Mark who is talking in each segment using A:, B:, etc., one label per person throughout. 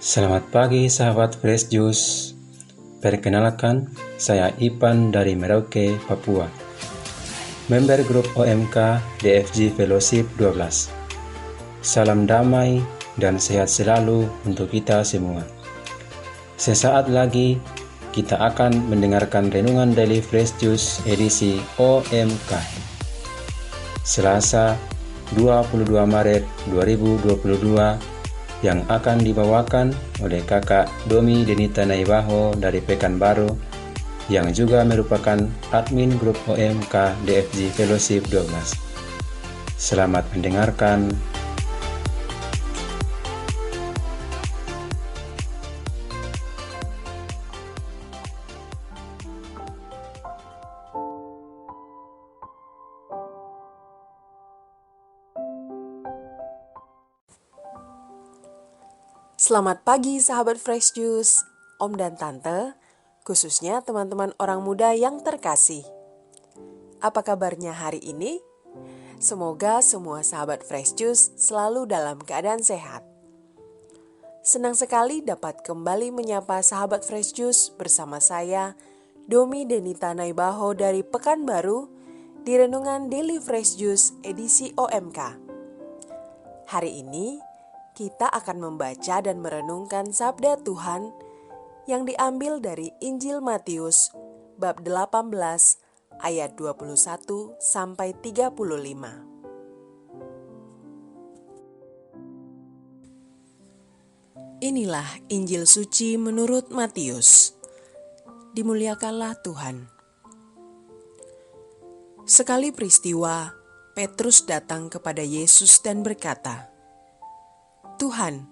A: Selamat pagi sahabat Fresh Juice. Perkenalkan, saya Ipan dari Merauke, Papua. Member grup OMK DFG Fellowship 12. Salam damai dan sehat selalu untuk kita semua. Sesaat lagi kita akan mendengarkan renungan Daily Fresh Juice edisi OMK. Selasa 22 Maret 2022 yang akan dibawakan oleh kakak Domi Denita Naibaho dari Pekanbaru yang juga merupakan admin grup OMK DFG Fellowship 12. Selamat mendengarkan.
B: Selamat pagi sahabat Fresh Juice, Om dan Tante, khususnya teman-teman orang muda yang terkasih. Apa kabarnya hari ini? Semoga semua sahabat Fresh Juice selalu dalam keadaan sehat. Senang sekali dapat kembali menyapa sahabat Fresh Juice bersama saya, Domi Denita Naibaho dari Pekanbaru, di Renungan Daily Fresh Juice edisi OMK. Hari ini, kita akan membaca dan merenungkan sabda Tuhan yang diambil dari Injil Matius bab 18 ayat 21 sampai 35. Inilah Injil suci menurut Matius. Dimuliakanlah Tuhan. Sekali peristiwa, Petrus datang kepada Yesus dan berkata, "Tuhan,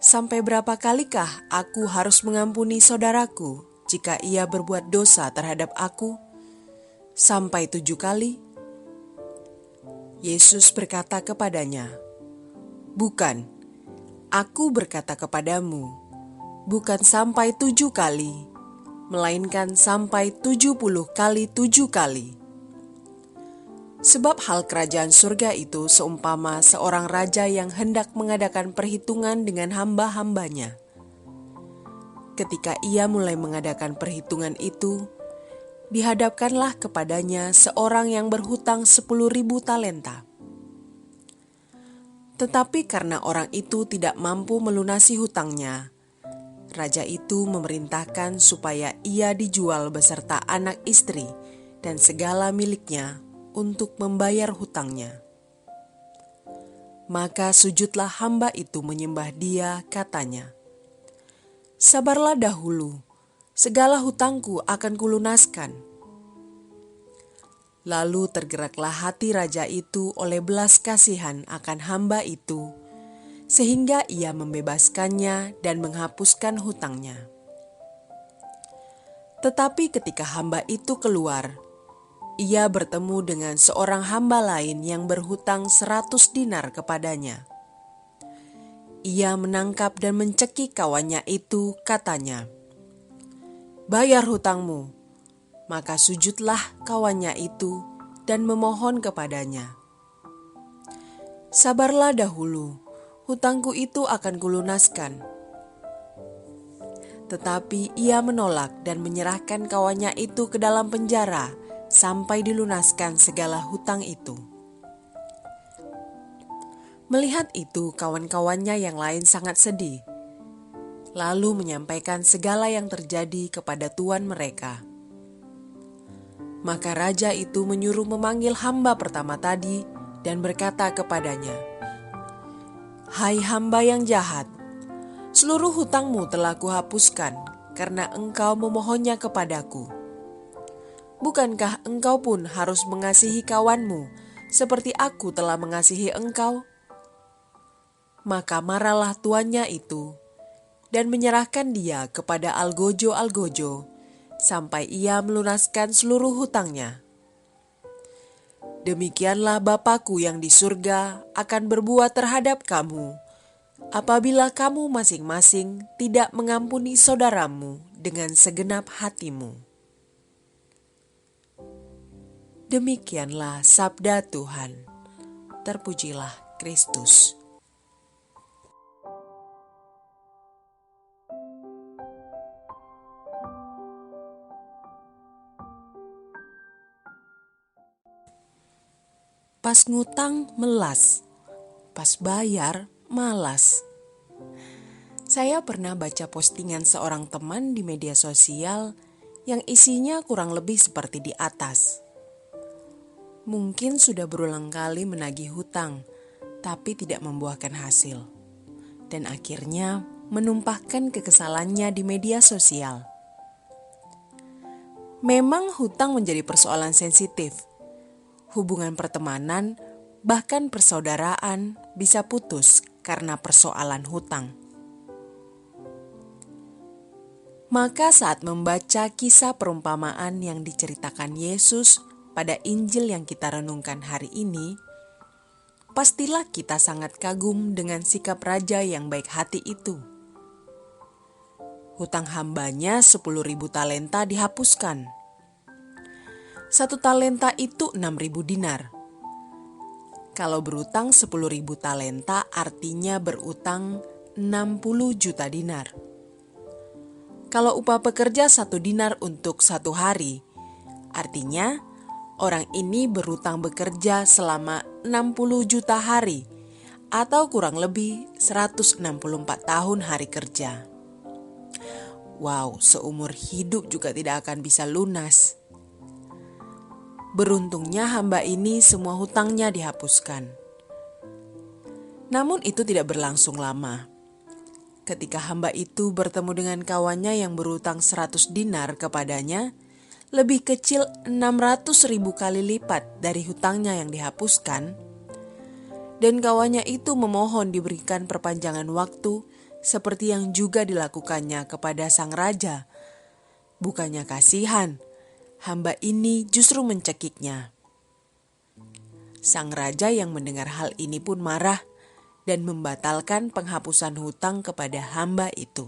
B: sampai berapa kalikah aku harus mengampuni saudaraku jika ia berbuat dosa terhadap aku? Sampai 7 kali?" Yesus berkata kepadanya, "Bukan, aku berkata kepadamu, bukan sampai 7 kali, melainkan sampai 70 kali 7 kali. Sebab hal kerajaan surga itu seumpama seorang raja yang hendak mengadakan perhitungan dengan hamba-hambanya. Ketika ia mulai mengadakan perhitungan itu, dihadapkanlah kepadanya seorang yang berhutang 10.000 talenta. Tetapi karena orang itu tidak mampu melunasi hutangnya, raja itu memerintahkan supaya ia dijual beserta anak istri dan segala miliknya untuk membayar hutangnya. Maka sujudlah hamba itu menyembah dia, katanya, 'Sabarlah dahulu, segala hutangku akan kulunaskan.' Lalu tergeraklah hati raja itu oleh belas kasihan akan hamba itu, sehingga ia membebaskannya dan menghapuskan hutangnya. Tetapi ketika hamba itu keluar, ia bertemu dengan seorang hamba lain yang berhutang 100 dinar kepadanya. Ia menangkap dan mencekik kawannya itu, katanya, 'Bayar hutangmu.' Maka sujudlah kawannya itu dan memohon kepadanya, 'Sabarlah dahulu, hutangku itu akan kulunaskan.' Tetapi ia menolak dan menyerahkan kawannya itu ke dalam penjara sampai dilunaskan segala hutang itu. Melihat itu, kawan-kawannya yang lain sangat sedih, lalu menyampaikan segala yang terjadi kepada tuan mereka. Maka raja itu menyuruh memanggil hamba pertama tadi dan berkata kepadanya, 'Hai hamba yang jahat, seluruh hutangmu telah kuhapuskan karena engkau memohonnya kepadaku. Bukankah engkau pun harus mengasihi kawanmu seperti aku telah mengasihi engkau?' Maka marahlah tuannya itu dan menyerahkan dia kepada algojo-algojo sampai ia melunaskan seluruh hutangnya. Demikianlah Bapa-Ku yang di surga akan berbuat terhadap kamu apabila kamu masing-masing tidak mengampuni saudaramu dengan segenap hatimu." Demikianlah sabda Tuhan. Terpujilah Kristus. pas ngutang melas, pas bayar malas. Saya pernah baca postingan seorang teman di media sosial yang isinya kurang lebih seperti di atas. Mungkin sudah berulang kali menagih hutang, tapi tidak membuahkan hasil. Dan akhirnya menumpahkan kekesalannya di media sosial. Memang hutang menjadi persoalan sensitif. Hubungan pertemanan, bahkan persaudaraan bisa putus karena persoalan hutang. Maka saat membaca kisah perumpamaan yang diceritakan Yesus pada Injil yang kita renungkan hari ini, pastilah kita sangat kagum dengan sikap raja yang baik hati itu. Hutang hambanya 10.000 talenta dihapuskan. 1 talenta itu 6.000 dinar. Kalau berutang 10.000 talenta artinya berutang 60 juta dinar. Kalau upah pekerja 1 dinar untuk 1 hari, artinya orang ini berutang bekerja selama 60 juta hari atau kurang lebih 164 tahun hari kerja. Wow, seumur hidup juga tidak akan bisa lunas. Beruntungnya hamba ini semua hutangnya dihapuskan. Namun itu tidak berlangsung lama. Ketika hamba itu bertemu dengan kawannya yang berutang 100 dinar kepadanya, lebih kecil 600.000 kali lipat dari hutangnya yang dihapuskan, dan kawannya itu memohon diberikan perpanjangan waktu seperti yang juga dilakukannya kepada sang raja. Bukannya kasihan, hamba ini justru mencekiknya. Sang raja yang mendengar hal ini pun marah dan membatalkan penghapusan hutang kepada hamba itu.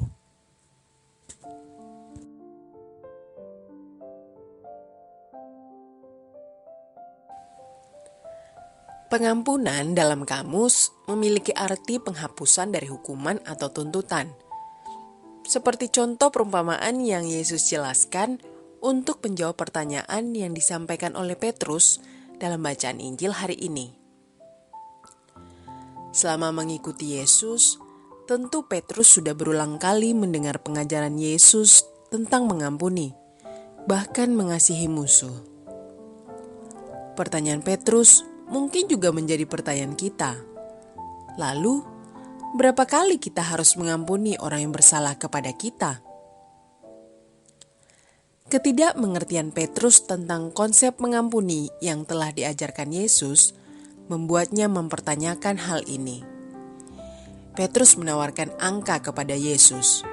B: Pengampunan dalam kamus memiliki arti penghapusan dari hukuman atau tuntutan. Seperti contoh perumpamaan yang Yesus jelaskan untuk menjawab pertanyaan yang disampaikan oleh Petrus dalam bacaan Injil hari ini. Selama mengikuti Yesus, tentu Petrus sudah berulang kali mendengar pengajaran Yesus tentang mengampuni, bahkan mengasihi musuh. Pertanyaan Petrus mungkin juga menjadi pertanyaan kita. Lalu, berapa kali kita harus mengampuni orang yang bersalah kepada kita? Ketidakmengertian Petrus tentang konsep mengampuni yang telah diajarkan Yesus membuatnya mempertanyakan hal ini. Petrus menawarkan angka kepada Yesus.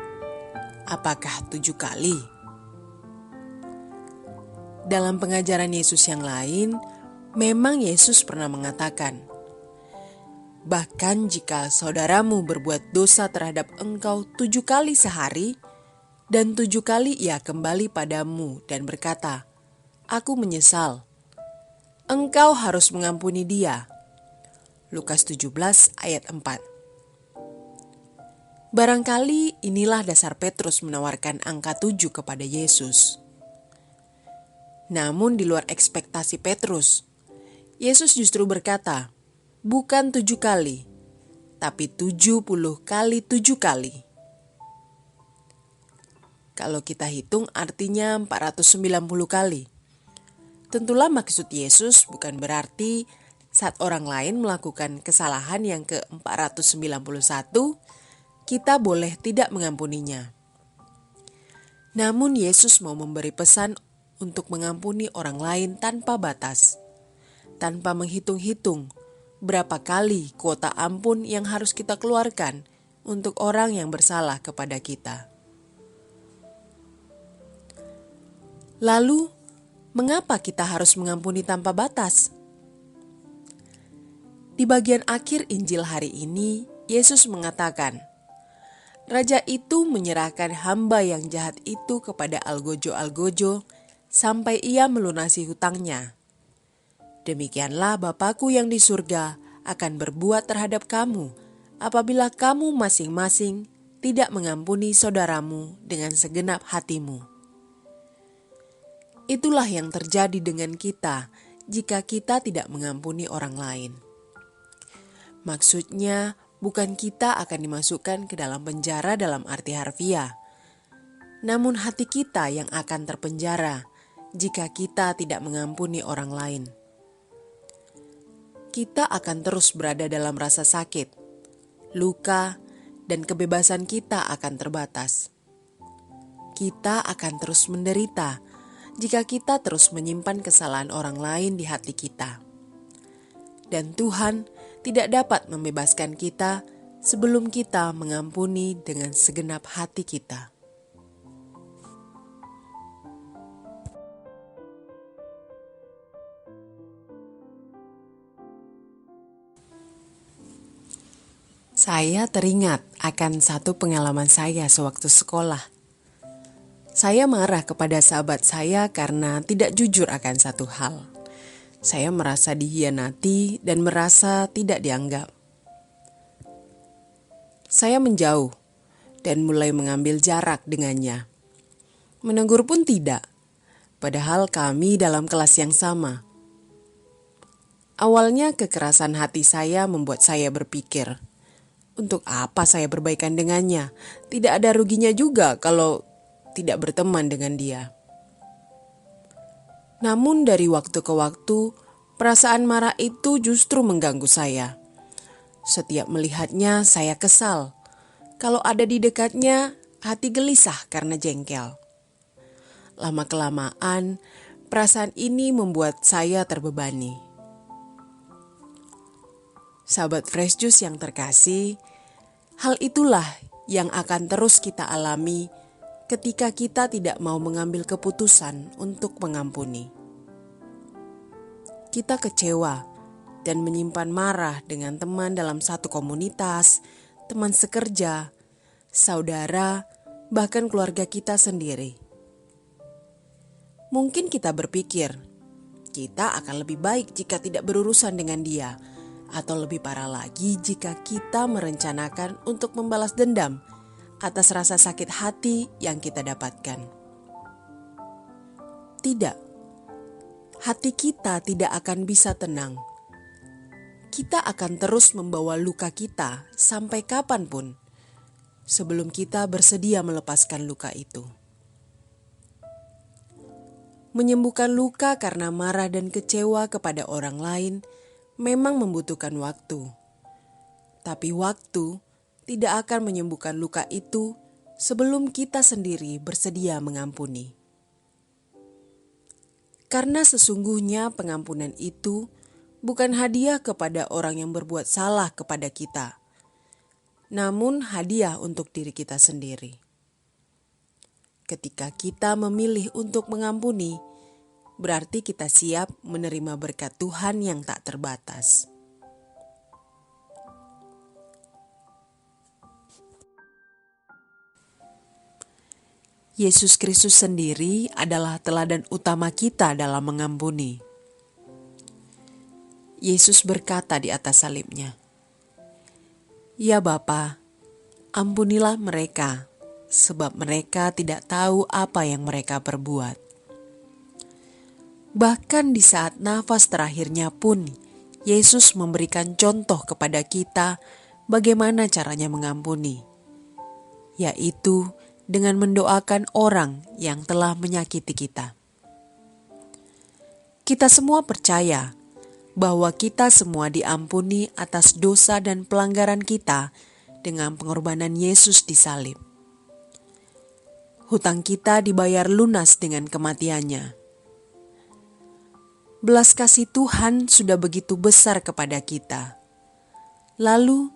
B: Apakah 7 kali? Dalam pengajaran Yesus yang lain, memang Yesus pernah mengatakan, bahkan jika saudaramu berbuat dosa terhadap engkau 7 kali sehari, dan 7 kali ia kembali padamu dan berkata, aku menyesal, engkau harus mengampuni dia. Lukas 17 ayat 4. Barangkali inilah dasar Petrus menawarkan angka 7 kepada Yesus. Namun di luar ekspektasi Petrus, Yesus justru berkata, bukan 7 kali, tapi 70 kali 7 kali. Kalau kita hitung artinya 490 kali. Tentulah maksud Yesus bukan berarti saat orang lain melakukan kesalahan yang ke-491, kita boleh tidak mengampuninya. Namun Yesus mau memberi pesan untuk mengampuni orang lain tanpa batas, tanpa menghitung-hitung berapa kali kuota ampun yang harus kita keluarkan untuk orang yang bersalah kepada kita. Lalu, mengapa kita harus mengampuni tanpa batas? Di bagian akhir Injil hari ini, Yesus mengatakan, Raja itu menyerahkan hamba yang jahat itu kepada algojo-algojo sampai ia melunasi hutangnya. Demikianlah Bapa-Ku yang di surga akan berbuat terhadap kamu apabila kamu masing-masing tidak mengampuni saudaramu dengan segenap hatimu. Itulah yang terjadi dengan kita jika kita tidak mengampuni orang lain. Maksudnya, bukan kita akan dimasukkan ke dalam penjara dalam arti harfiah, namun hati kita yang akan terpenjara jika kita tidak mengampuni orang lain. Kita akan terus berada dalam rasa sakit, luka, dan kebebasan kita akan terbatas. Kita akan terus menderita jika kita terus menyimpan kesalahan orang lain di hati kita. Dan Tuhan tidak dapat membebaskan kita sebelum kita mengampuni dengan segenap hati kita. Saya teringat akan satu pengalaman saya sewaktu sekolah. Saya marah kepada sahabat saya karena tidak jujur akan satu hal. Saya merasa dikhianati dan merasa tidak dianggap. Saya menjauh dan mulai mengambil jarak dengannya. Menegur pun tidak, padahal kami dalam kelas yang sama. Awalnya kekerasan hati saya membuat saya berpikir, untuk apa saya berbaikan dengannya? Tidak ada ruginya juga kalau tidak berteman dengan dia. Namun dari waktu ke waktu, perasaan marah itu justru mengganggu saya. Setiap melihatnya saya kesal. Kalau ada di dekatnya, hati gelisah karena jengkel. Lama-kelamaan, perasaan ini membuat saya terbebani. Sahabat Fresh Juice yang terkasih, hal itulah yang akan terus kita alami ketika kita tidak mau mengambil keputusan untuk mengampuni. Kita kecewa dan menyimpan marah dengan teman dalam satu komunitas, teman sekerja, saudara, bahkan keluarga kita sendiri. Mungkin kita berpikir, kita akan lebih baik jika tidak berurusan dengan dia, atau lebih parah lagi jika kita merencanakan untuk membalas dendam atas rasa sakit hati yang kita dapatkan. Tidak, hati kita tidak akan bisa tenang. Kita akan terus membawa luka kita sampai kapanpun sebelum kita bersedia melepaskan luka itu. Menyembuhkan luka karena marah dan kecewa kepada orang lain memang membutuhkan waktu. Tapi waktu tidak akan menyembuhkan luka itu sebelum kita sendiri bersedia mengampuni. Karena sesungguhnya pengampunan itu bukan hadiah kepada orang yang berbuat salah kepada kita, namun hadiah untuk diri kita sendiri. Ketika kita memilih untuk mengampuni, berarti kita siap menerima berkat Tuhan yang tak terbatas. Yesus Kristus sendiri adalah teladan utama kita dalam mengampuni. Yesus berkata di atas salibnya, "Ya Bapa, ampunilah mereka, sebab mereka tidak tahu apa yang mereka perbuat." Bahkan di saat nafas terakhirnya pun, Yesus memberikan contoh kepada kita bagaimana caranya mengampuni, yaitu dengan mendoakan orang yang telah menyakiti kita. Kita semua percaya bahwa kita semua diampuni atas dosa dan pelanggaran kita dengan pengorbanan Yesus di salib. Hutang kita dibayar lunas dengan kematiannya. Belas kasih Tuhan sudah begitu besar kepada kita. Lalu,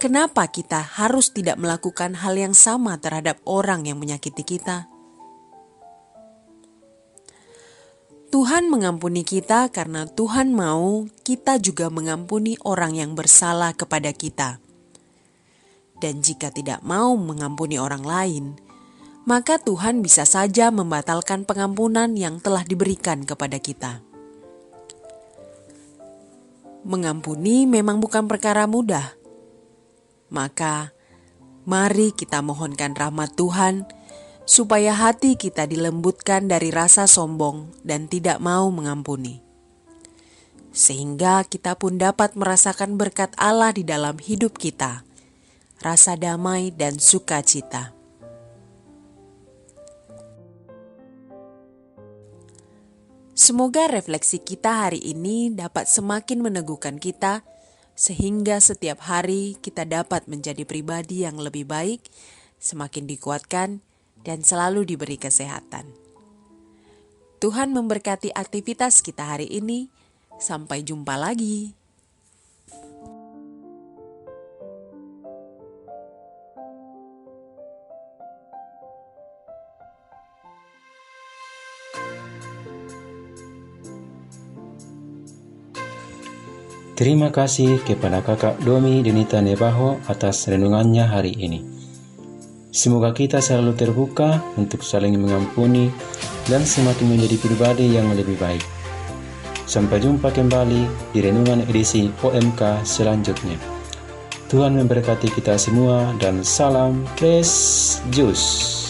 B: kenapa kita harus tidak melakukan hal yang sama terhadap orang yang menyakiti kita? Tuhan mengampuni kita karena Tuhan mau kita juga mengampuni orang yang bersalah kepada kita. Dan jika tidak mau mengampuni orang lain, maka Tuhan bisa saja membatalkan pengampunan yang telah diberikan kepada kita. Mengampuni memang bukan perkara mudah. Maka, mari kita mohonkan rahmat Tuhan supaya hati kita dilembutkan dari rasa sombong dan tidak mau mengampuni. sehingga kita pun dapat merasakan berkat Allah di dalam hidup kita, rasa damai dan sukacita. Semoga refleksi kita hari ini dapat semakin meneguhkan kita, sehingga setiap hari kita dapat menjadi pribadi yang lebih baik, semakin dikuatkan, dan selalu diberi kesehatan. Tuhan memberkati aktivitas kita hari ini. Sampai jumpa lagi.
A: Terima kasih kepada Kakak Domi Denita Nebaho atas renungannya hari ini. Semoga kita selalu terbuka untuk saling mengampuni dan semakin menjadi pribadi yang lebih baik. Sampai jumpa kembali di renungan edisi OMK selanjutnya. Tuhan memberkati kita semua dan salam Fresh Juice.